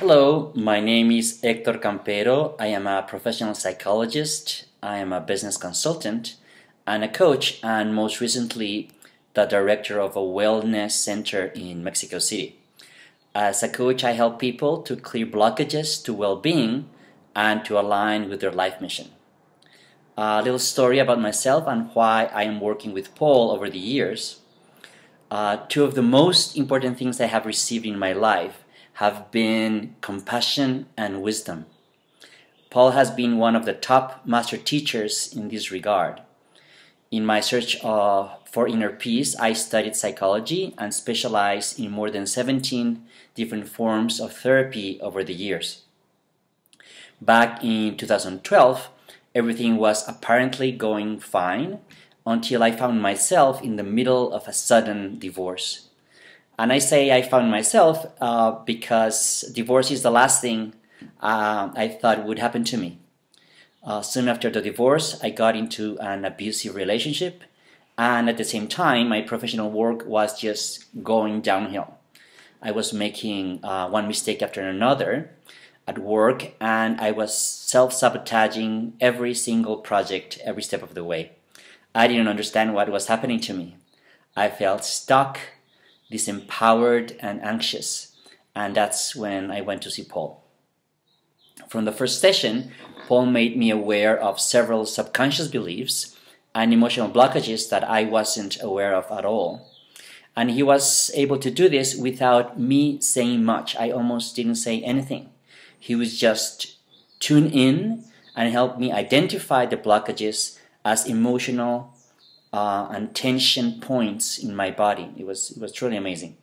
Hello, my name is Hector Campero. I am a professional psychologist, I am a business consultant, and a coach, and most recently, the director of a wellness center in Mexico City. As a coach, I help people to clear blockages to well being and to align with their life mission. A little story about myself and why I am working with Paul over the years. Two of the most important things I have received in my life have been compassion and wisdom. Paul has been one of the top master teachers in this regard. In my search for inner peace, I studied psychology and specialized in more than 17 different forms of therapy over the years. Back in 2012, everything was apparently going fine until I found myself in the middle of a sudden divorce. And I say I found myself because divorce is the last thing I thought would happen to me. Soon after the divorce, I got into an abusive relationship, and at the same time, my professional work was just going downhill. I was making one mistake after another at work, and I was self-sabotaging every single project every step of the way. I didn't understand what was happening to me. I felt stuck, disempowered, and anxious, and that's when I went to see Paul. From the first session, Paul made me aware of several subconscious beliefs and emotional blockages that I wasn't aware of at all. And he was able to do this without me saying much. I almost didn't say anything. He was just tune in and help me identify the blockages as emotional and tension points in my body. It was truly amazing.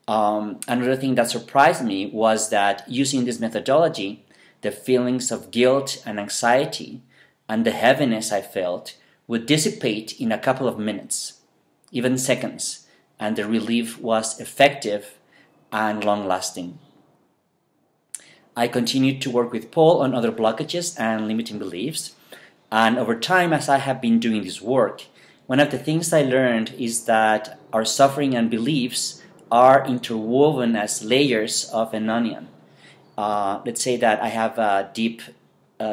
Another thing that surprised me was that using this methodology, the feelings of guilt and anxiety and the heaviness I felt would dissipate in a couple of minutes, even seconds, and the relief was effective and long-lasting. I continued to work with Paul on other blockages and limiting beliefs, and over time, as I have been doing this work, one of the things I learned is that our suffering and beliefs are interwoven as layers of an onion. Let's say that I have a deep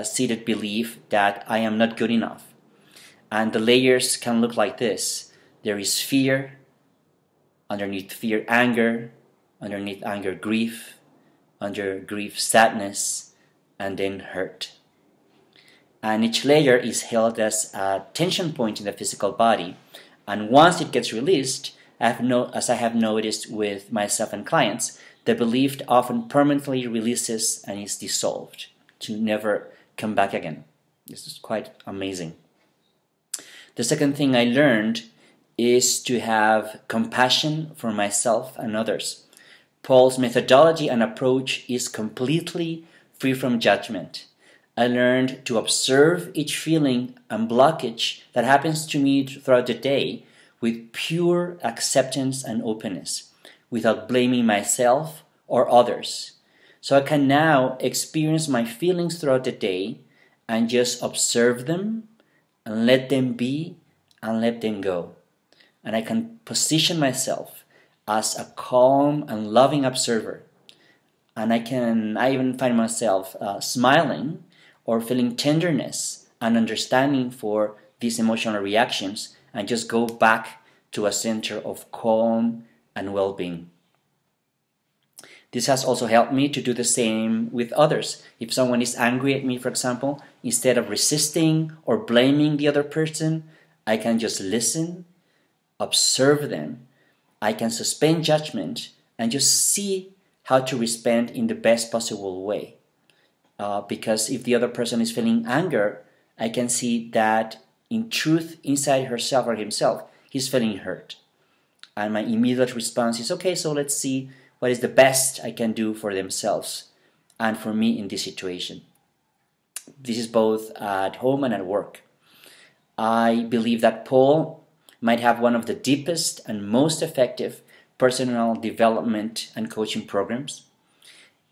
seated belief that I am not good enough. And the layers can look like this. There is fear, underneath fear, anger, underneath anger, grief, under grief, sadness, and then hurt. And each layer is held as a tension point in the physical body. And once it gets released, as I have noticed with myself and clients, the belief often permanently releases and is dissolved to never come back again. This is quite amazing. The second thing I learned is to have compassion for myself and others. Paul's methodology and approach is completely free from judgment. I learned to observe each feeling and blockage that happens to me throughout the day with pure acceptance and openness, without blaming myself or others. So I can now experience my feelings throughout the day and just observe them and let them be and let them go. And I can position myself as a calm and loving observer. And I even find myself smiling or feeling tenderness and understanding for these emotional reactions, and just go back to a center of calm and well-being. This has also helped me to do the same with others. If someone is angry at me, for example, instead of resisting or blaming the other person, I can just listen, observe them. I can suspend judgment and just see how to respond in the best possible way. Because if the other person is feeling anger, I can see that in truth, inside herself or himself, he's feeling hurt. And my immediate response is, okay, so let's see what is the best I can do for themselves and for me in this situation. This is both at home and at work. I believe that Paul might have one of the deepest and most effective personal development and coaching programs.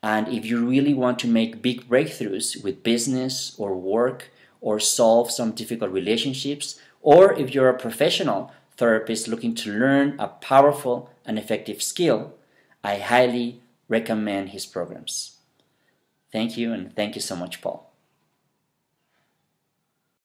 And if you really want to make big breakthroughs with business or work or solve some difficult relationships, or if you're a professional therapist looking to learn a powerful and effective skill, I highly recommend his programs. Thank you, and thank you so much, Paul.